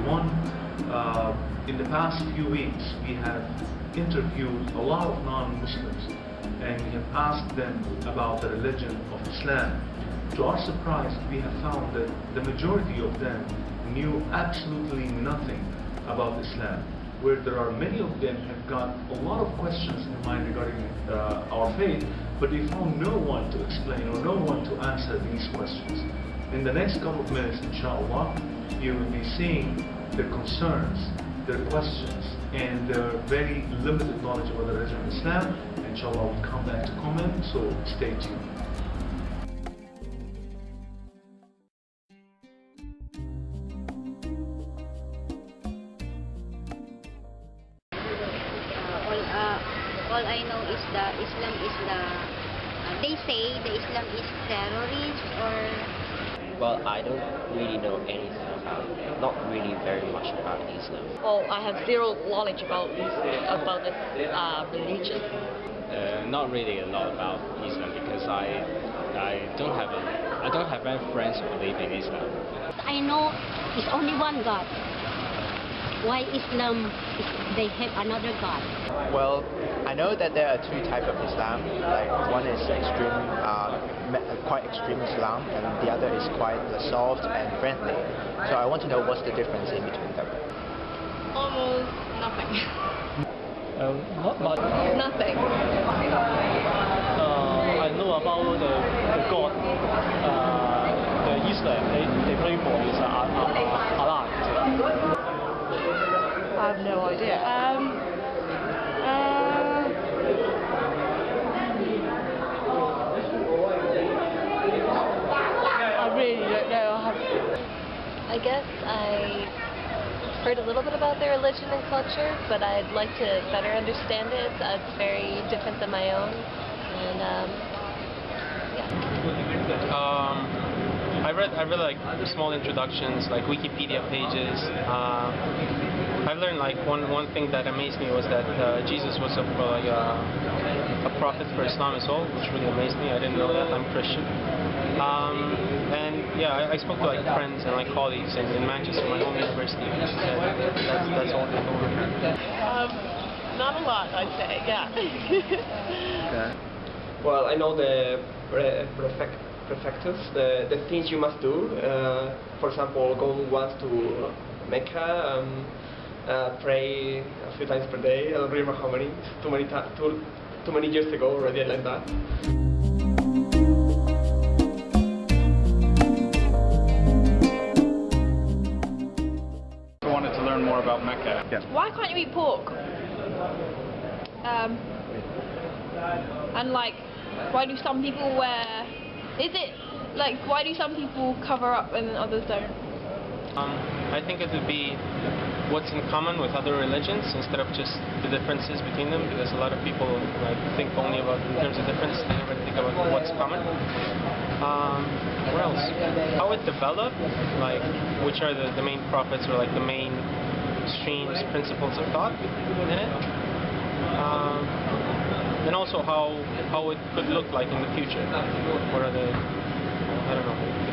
everyone. In the past few weeks, we have interviewed a lot of non-Muslims and we have asked them about the religion of Islam. To our surprise, we have found that the majority of them knew absolutely nothing about Islam, where there are many of them have got a lot of questions in mind regarding our faith, but they found no one to explain or no one to answer these questions. In the next couple of minutes, inshallah, you will be seeing their concerns, their questions, and their very limited knowledge about the religion of Islam. Inshallah, we'll come back to comment, so stay tuned. All I know is that Islam is they say the Islam is terrorist or... Well, I don't really know anything about it. Not really very much about Islam. Well, I have zero knowledge about this religion. Not really a lot about Islam because I don't have any friends who believe in Islam. I know it's only one God. Why Islam, they have another God? Well, I know that there are two types of Islam. Like one is extreme, quite extreme Islam, and the other is quite soft and friendly. So I want to know what's the difference in between them. Almost nothing. Not much. Nothing. I know about the God. The Islam they pray for is Allah. I have no idea. I really don't know. I guess I heard a little bit about their religion and culture, but I'd like to better understand it. It's very different than my own, and yeah. I read like small introductions, like Wikipedia pages. I learned like one thing that amazed me was that Jesus was a prophet for Islam as well, which really amazed me. I didn't know that. I'm Christian. And yeah, I spoke to like friends and like colleagues in Manchester, my home university. That's all they told me. Not a lot, I'd say. Yeah. Well, I know the prefectus, the things you must do. For example, go once to Mecca, pray a few times per day. I don't remember how many. Too many years ago already I learned that. I wanted to learn more about Mecca. Yeah. Why can't you eat pork? And like, why do some people wear... Is it like, why do some people cover up and others don't? I think it would be what's in common with other religions instead of just the differences between them, because a lot of people like think only about in terms of difference, they never think about what's common. What else? How it developed, like which are the main prophets or like the main streams, principles of thought in it. And also how it could look like in the future. What are the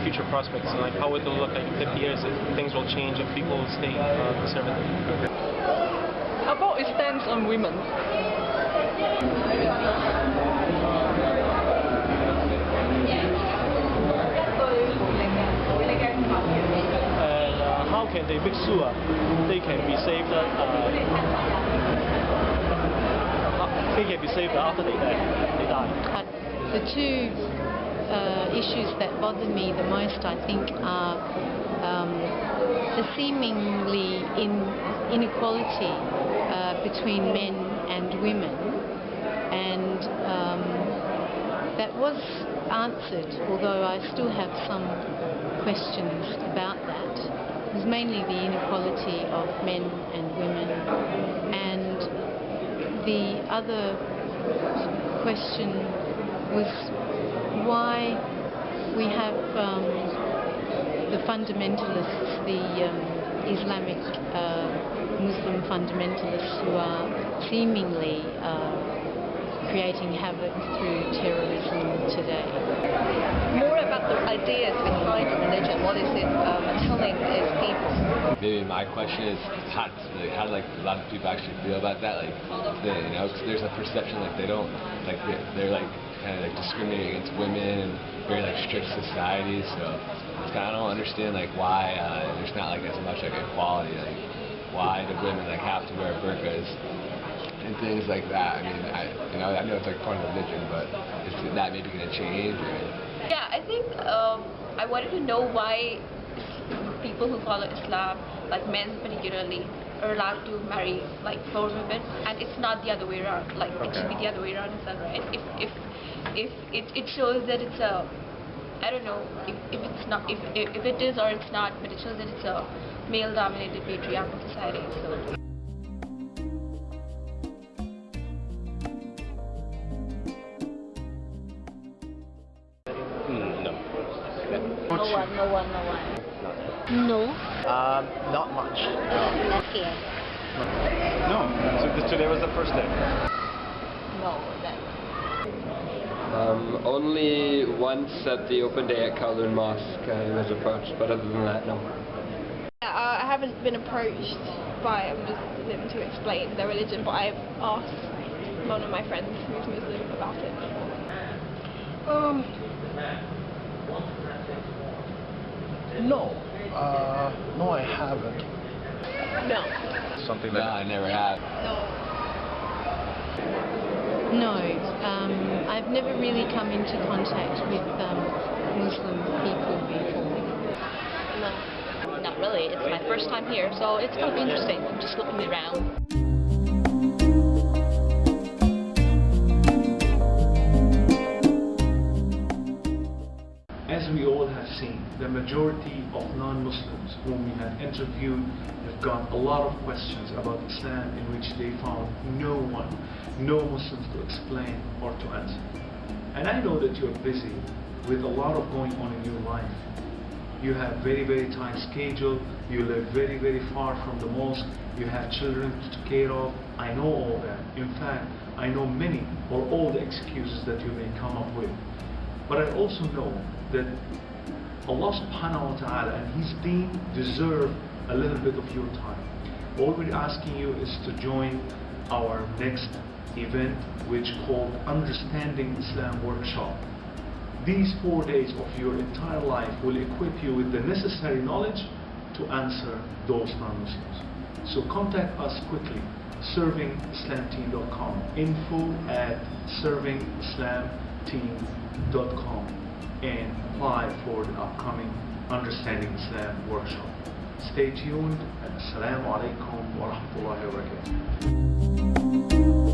future prospects, and like how it will look like in 50 years if things will change, if people will stay conservative. How about his stance on women? How can they make sure they can be saved? They can be saved after they die. The two issues that bother me the most, I think, are the seemingly inequality between men and women, and that was answered, although I still have some questions about that. It was mainly the inequality of men and women, and the other question was why we have the fundamentalists, the Islamic Muslim fundamentalists, who are seemingly creating havoc through terrorism today. More about the ideas behind the religion. What is it telling its people? Maybe my question is how do like a lot of people actually feel about that? Like, you know, 'cause there's a perception like they don't, like they're like kind of like discriminating against women and very like strict society. So it's kind of, I don't understand like why there's not like as much like equality. Like why do women like have to wear burqas and things like that? I mean, I know it's like part of religion, but is that maybe going to change? Or? Yeah, I think I wanted to know why people who follow Islam, like men particularly, are allowed to marry like 4 women, and it's not the other way around. Like it should be the other way around, is that right? If it shows that it's a, I don't know if it's not, if it is or it's not, but it shows that it's a male-dominated patriarchal society. So. No one. No. Not much. Okay. No. So today was the first day. No. Only once at the open day at Kowloon Mosque I was approached, but other than that, no. I haven't been approached by them to explain their religion, but I've asked one of my friends who's Muslim about it. No. No, I haven't. No. Something No, that I never have. No, I've never really come into contact with Muslim people before. No, not really. It's my first time here, so it's going to be interesting. I'm just looking around. As we all have seen, the majority of non-Muslims whom we have interviewed have got a lot of questions about Islam in which they found no Muslims to explain or to answer. And I know that you're busy with a lot of going on in your life. You have very tight schedule, you live very far from the mosque, you have children to take care of. I know all that. In fact, I know many or all the excuses that you may come up with. But I also know that Allah subhanahu wa ta'ala and His deen deserve a little bit of your time. All we're asking you is to join our next event, which called Understanding Islam Workshop. These 4 days of your entire life will equip you with the necessary knowledge to answer those non-Muslims. So contact us quickly, servingislamteam.com, info@servingislamteam.com, and apply for the upcoming Understanding Islam workshop. Stay tuned, and Assalamo Alikum wa rahmatullahi wa barakatuh.